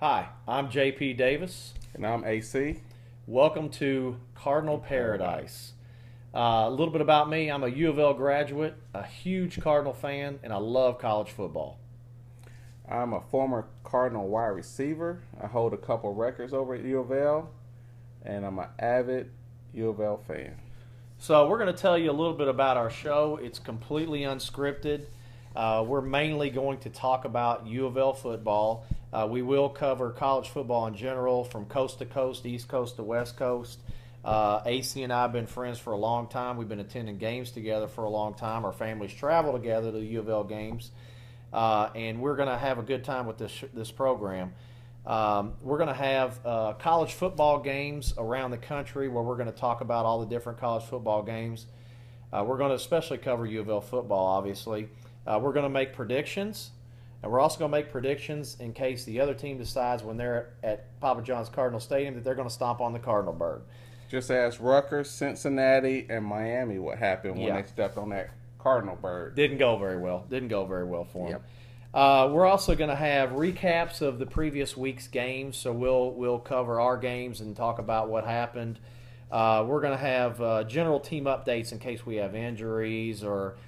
Hi, I'm JP Davis. And I'm AC. Welcome to Cardinal Pairadice. A little bit about me. I'm a U of L graduate, a huge Cardinal fan, and I love college football. I'm a former Cardinal wide receiver. I hold a couple records over at U of L, and I'm an avid U of L fan. So we're going to tell you a little bit about our show. It's completely unscripted. We're mainly going to talk about U of L football. We will cover college football in general from coast to coast, East Coast to West Coast. AC and I have been friends for a long time. We've been attending games together for a long time. Our families travel together to the U of L games. And we're going to have a good time with this program. We're going to have college football games around the country where we're going to talk about all the different college football games. We're going to especially cover U of L football, obviously. We're going to make predictions. And we're also going to make predictions in case the other team decides when they're at Papa John's Cardinal Stadium that they're going to stomp on the Cardinal bird. Just ask Rutgers, Cincinnati, and Miami what happened when they stepped on that Cardinal bird. Didn't go very well. Didn't go very well for them. Yep. We're also going to have recaps of the previous week's games, so we'll cover our games and talk about what happened. We're going to have general team updates in case we have injuries or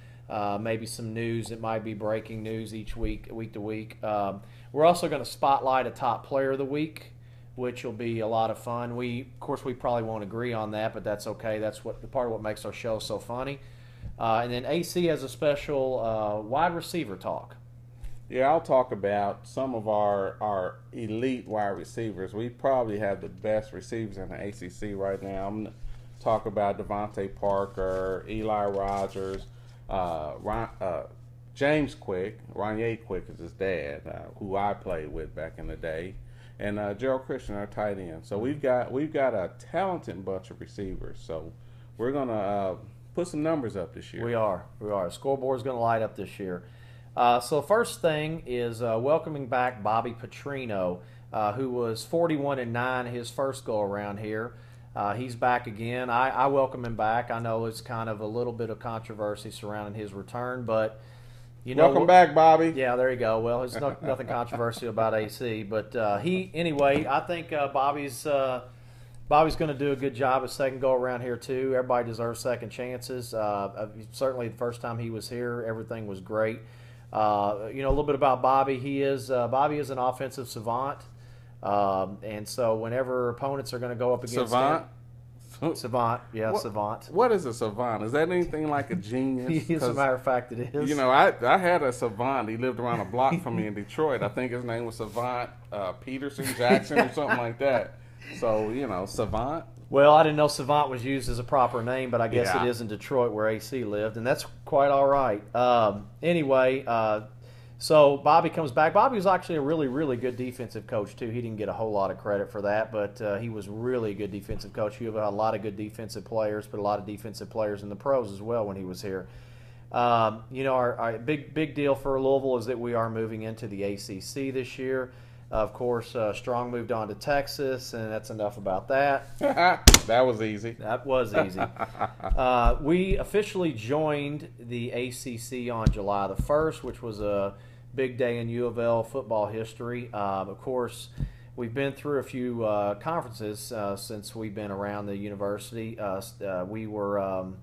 maybe some news that might be breaking news each week to week. We're also going to spotlight a top player of the week, which will be a lot of fun. Of course, we probably won't agree on that, but that's okay. That's part of what makes our show so funny. And then AC has a special wide receiver talk. Yeah, I'll talk about some of our elite wide receivers. We probably have the best receivers in the ACC right now. I'm going to talk about Devontae Parker, Eli Rogers, James Quick. Ronye Quick is his dad, who I played with back in the day, and Gerald Christian, our tight end. So we've got a talented bunch of receivers. So we're going to put some numbers up this year. We are. Scoreboard's going to light up this year. So first thing is welcoming back Bobby Petrino, who was 41-9 his first go around here. He's back again. I welcome him back. I know it's kind of a little bit of controversy surrounding his return, but welcome back, Bobby. Yeah, there you go. Well, there's nothing controversial about AC, but anyway, I think Bobby's going to do a good job a second go around here too. Everybody deserves second chances. Certainly, the first time he was here, everything was great. A little bit about Bobby. Bobby is an offensive savant, and so whenever opponents are going to go up against savant. Savant. What is a savant? Is that anything like a genius? As a matter of fact, it is. I had a savant. He lived around a block from me in Detroit. I think his name was Savant Peterson Jackson or something like that. So, savant. Well, I didn't know savant was used as a proper name, but I guess it is in Detroit where AC lived, and that's quite all right. Anyway, so Bobby comes back. Bobby was actually a really, really good defensive coach, too. He didn't get a whole lot of credit for that, but he was really a good defensive coach. He had a lot of good defensive players, but a lot of defensive players in the pros as well when he was here. Our big deal for Louisville is that we are moving into the ACC this year. Of course, Strong moved on to Texas, and that's enough about that. That was easy. That was easy. We officially joined the ACC on July the 1st, which was a big day in U of L football history. Of course, we've been through a few conferences since we've been around the university. We were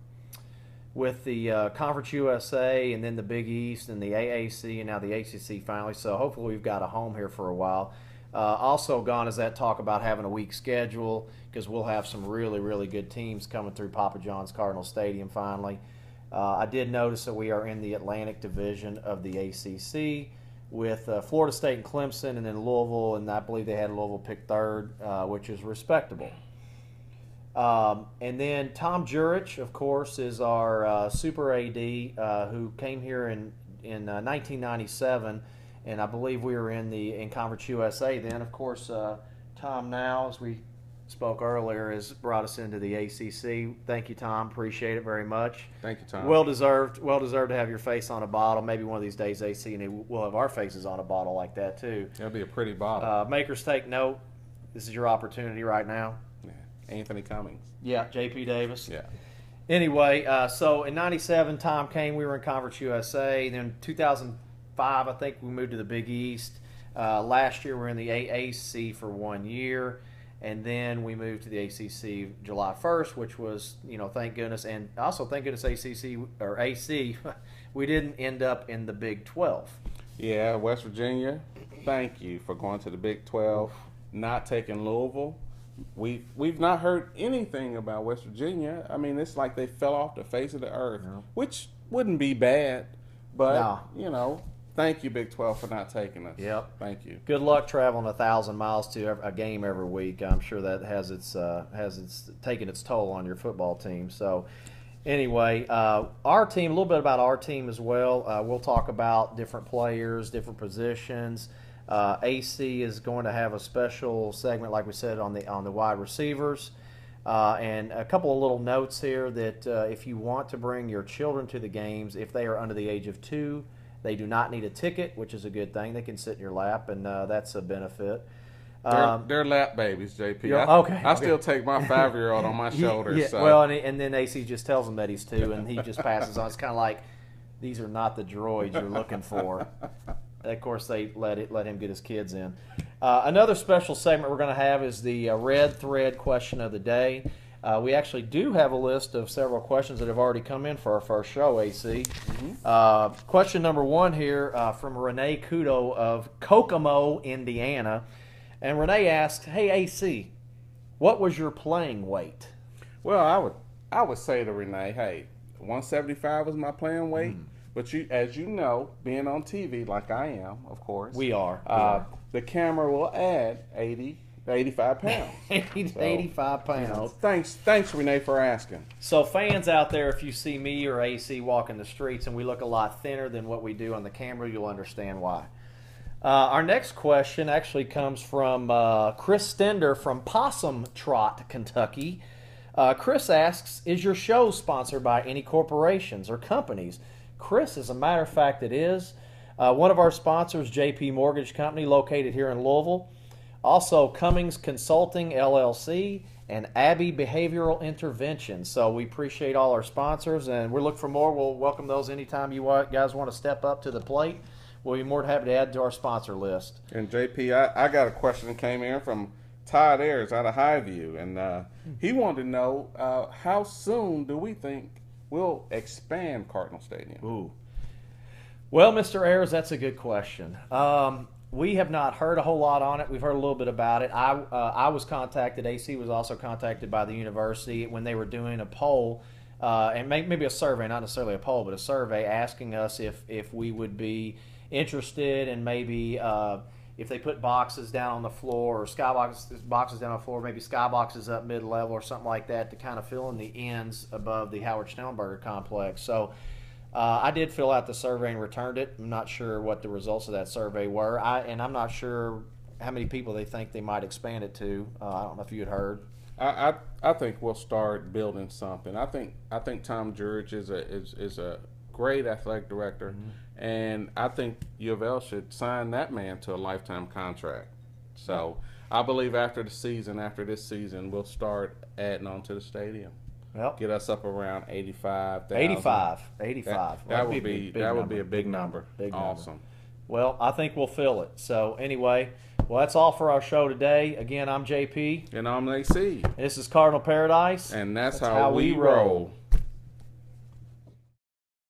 with the Conference USA and then the Big East and the AAC and now the ACC finally. So hopefully we've got a home here for a while. Also gone is that talk about having a weak schedule because we'll have some really, really good teams coming through Papa John's Cardinal Stadium finally. I did notice that we are in the Atlantic Division of the ACC with Florida State and Clemson and then Louisville, and I believe they had Louisville picked third, which is respectable. And then Tom Jurich, of course, is our super AD who came here in 1997, and I believe we were in Conference USA then. Of course, Tom now, as we spoke earlier, has brought us into the ACC. Thank you, Tom. Appreciate it very much. Thank you, Tom. Well deserved to have your face on a bottle. Maybe one of these days, AC, and we'll have our faces on a bottle like that too. That'll be a pretty bottle. Makers take note. This is your opportunity right now. Anthony Cummings. Yeah, J.P. Davis. Yeah. Anyway, so in '97, Tom came. We were in Conference USA. Then 2005, I think we moved to the Big East. Last year we were in the AAC for 1 year, and then we moved to the ACC July 1st, which was, thank goodness, and also thank goodness ACC or AC, we didn't end up in the Big 12. Yeah, West Virginia, thank you for going to the Big 12, not taking Louisville. We've not heard anything about West Virginia. I mean, it's like they fell off the face of the earth, which wouldn't be bad, but, thank you, Big 12, for not taking us. Yep. Thank you. Good luck traveling 1,000 miles to a game every week. I'm sure that has its taken its toll on your football team. So, anyway, our team, a little bit about our team as well. We'll talk about different players, different positions. AC is going to have a special segment, like we said, on the wide receivers. And a couple of little notes here that if you want to bring your children to the games, if they are under the age of 2, they do not need a ticket, which is a good thing. They can sit in your lap, and that's a benefit. They're lap babies, JP. I still take my 5-year-old on my shoulders. Yeah, so. Well, and then AC just tells him that he's 2, and he just passes on. It's kind of like, these are not the droids you're looking for. Of course, they let him get his kids in. Another special segment we're going to have is the Red Thread question of the day. We actually do have a list of several questions that have already come in for our first show, AC. Mm-hmm. Question number 1 here from Renee Kudo of Kokomo, Indiana. And Renee asked, hey, AC, what was your playing weight? Well, I would say to Renee, hey, 175 was my playing weight. But as you know, being on TV like I am, of course. We are. The camera will add 80 to 85 pounds. 85 pounds. Thanks, Renee, for asking. So fans out there, if you see me or AC walking the streets and we look a lot thinner than what we do on the camera, you'll understand why. Our next question actually comes from Chris Stender from Possum Trot, Kentucky. Chris asks, is your show sponsored by any corporations or companies? Chris, as a matter of fact, it is. One of our sponsors, JP Mortgage Company, located here in Louisville. Also, Cummings Consulting, LLC, and Abbey Behavioral Intervention. So we appreciate all our sponsors, and we're looking for more. We'll welcome those anytime you guys want to step up to the plate. We'll be more than happy to add to our sponsor list. And JP, I got a question that came in from Todd Ayers out of Highview, and he wanted to know how soon do we think we'll expand Cardinal Stadium? Ooh. Well, Mr. Ayers, that's a good question. We have not heard a whole lot on it. We've heard a little bit about it. I was contacted. AC was also contacted by the university when they were doing a poll, and maybe a survey, not necessarily a poll, but a survey asking us if we would be interested in maybe if they put boxes down on the floor or boxes down on the floor, maybe skyboxes up mid-level or something like that to kind of fill in the ends above the Howard Schnellenberger complex. So I did fill out the survey and returned it. I'm not sure what the results of that survey were. And I'm not sure how many people they think they might expand it to. I don't know if you had heard. I think we'll start building something. I think Tom George is a great athletic director, and I think U of L should sign that man to a lifetime contract. So I believe after this season, we'll start adding on to the stadium. Well, get us up around 85,000. 85. That would be a big number. Awesome. Well, I think we'll fill it. So anyway, that's all for our show today. Again, I'm JP. And I'm AC. This is Cardinal Pairadice. And that's how we roll.